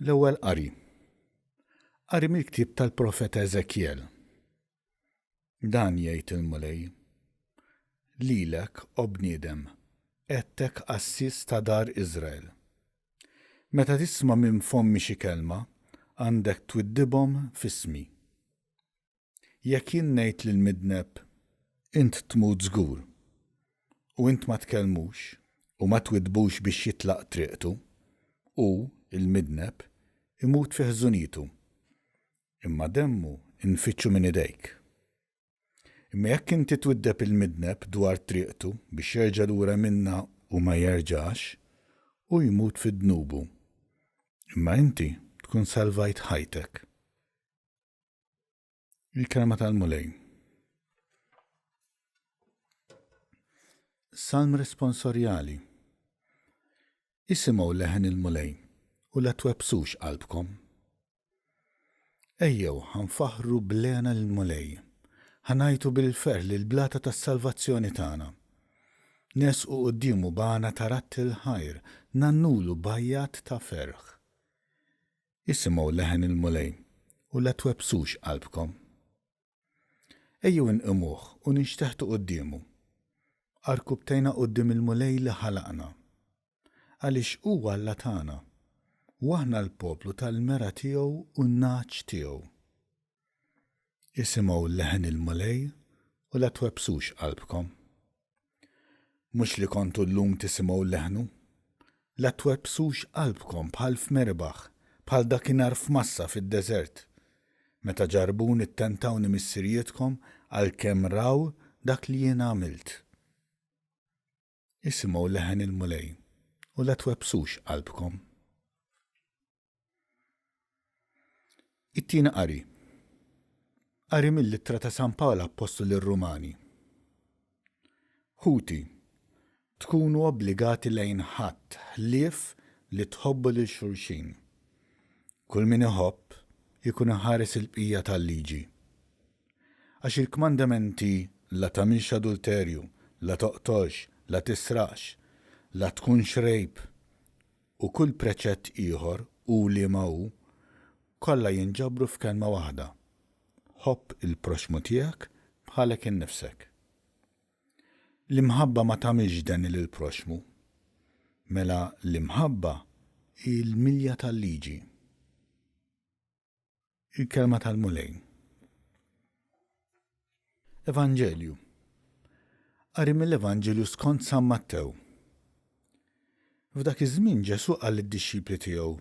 L-ewwel qari. Qari mill-ktieb tal-Profeta Eżekjel. Dan jgħid il-Mulej: Lilek, o bniedem, għedtek assis ta' dar Iżrael. Meta tisma' minn fommi xi kelma, għandek twiddibhom f'ismi. Jekk jien ngħid lill-midneb, int tmut żgur, u int ma tkellmux u ma twiddbux biex jitlaq triqtu, u il-midneb imut fi ħżunitu, imma demmu infittxu minn idejk. Imma jekk inti twiddeb il-midneb dwar triqtu biex jerġa' lura minna u ma jerġax, u jmut fid-dnubu, imma inti tkun salvajt ħajtek. Il-kelma tal-Mulej. Salm responsorjali. Isimgħu leħen il-Mulej u la twebsux qalbkom. Ejjew ħanfaħru blena l-Mulej, ħanajtu bil-fer l-blata tas-salvazzjoni tagħna. Nesqu qudiemu bana tarat il-ħajr, nannulu bajjat ta' ferħ. Isimgħu leħen il-Mulej u la twebsux qalbkom. Ejjew inqimuh u nixteħtu qudiemu. Arkubtejna qudiem il-Mulej li ħalaqna, għaliex huwa Alla tagħna, u aħna l-poplu tal-mera tiegħu u n-naċ tiegħu. Isimgħu leħen il-Mulej u la twebsux qalbkom. Mhux li kontu llum tisimgħu leħnu, la twebsux qalbkom bħal f'merbaħ, bħal dakinhar f'massa fid-deżert, meta ġarbun ittentawni missirietkom għalkemm raw dak li jien għamilt. Isimgħu leħen il-Mulej u la twebsux qalbkom. It-tieni qari. Qari mill-ittra ta' San Pawla Apostol lir-Rumani. Ħuti, tkunu obbligati lejn ħadd ħlief li tħobbu lil xulxin. Kull min iħobb jkun iħares il-bqija tal-liġi. Għax il-kmandamenti la tagħmilx adulterju, la toqtolx, la tisraqx, la tkun xrejb u kull preċett ieħor u li ma hu kollha jinġabru f'kelma waħda: ħobb il-proxmu tiegħek bħalek innifsek. L-imħabba ma tagħmilx dan lill-proxmu, mela l-imħabba il-milja tal-liġi. Il-kelma tal-Mulej. Evanġelju. Qari mill-Evanġelju skont San Mattew. F'dak iż-żmien Ġesu qal lid-dixxipli tiegħu: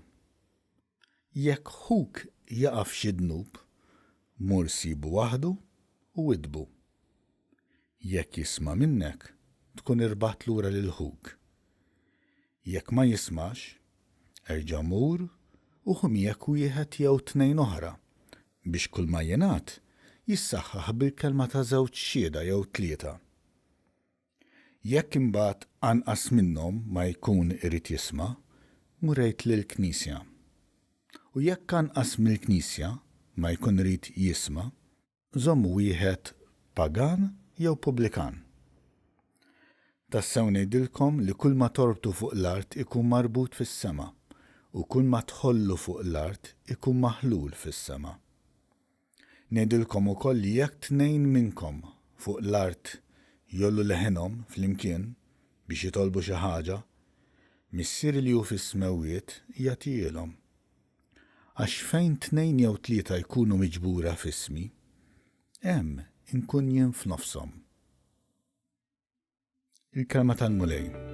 Jekk ħuk jaqaf xi dnub, mur sibu waħdu u widbu. Jekk jisma' minnek, tkun irbaħt lura lil ħuk. Jekk ma jismax, erġa' mur u ħu miegħek wieħed jew tnejn oħra biex kull ma jingħad jissaħħaħ bil-kelma ta' żewġ xhieda jew tlieta. Jekk imbagħad anqas minnhom ma jkun irid jisma', murejt lill-Knisja. U jekk anqas mill-Knisja ma jkun irid jisma', żomm wieħed pagan jew pubblikan. Tassew ngħidilkom li kull ma torbtu fuq l-art ikun marbut fis-sema, u kull ma tħollu fuq l-art ikun maħlul fis-sema. Ngħidilkom ukoll li jekk tnejn minnkom fuq l-art jollu leħenhom flimkien biex jitolbu xi ħaġa, Missier li hu fis-smewwiet jagħtihom. Għax fejn tnejn jew tlieta jkunu miġbura f'ismi, hemm inkun jien f'nofshom. Il-kelma tal-Mulej.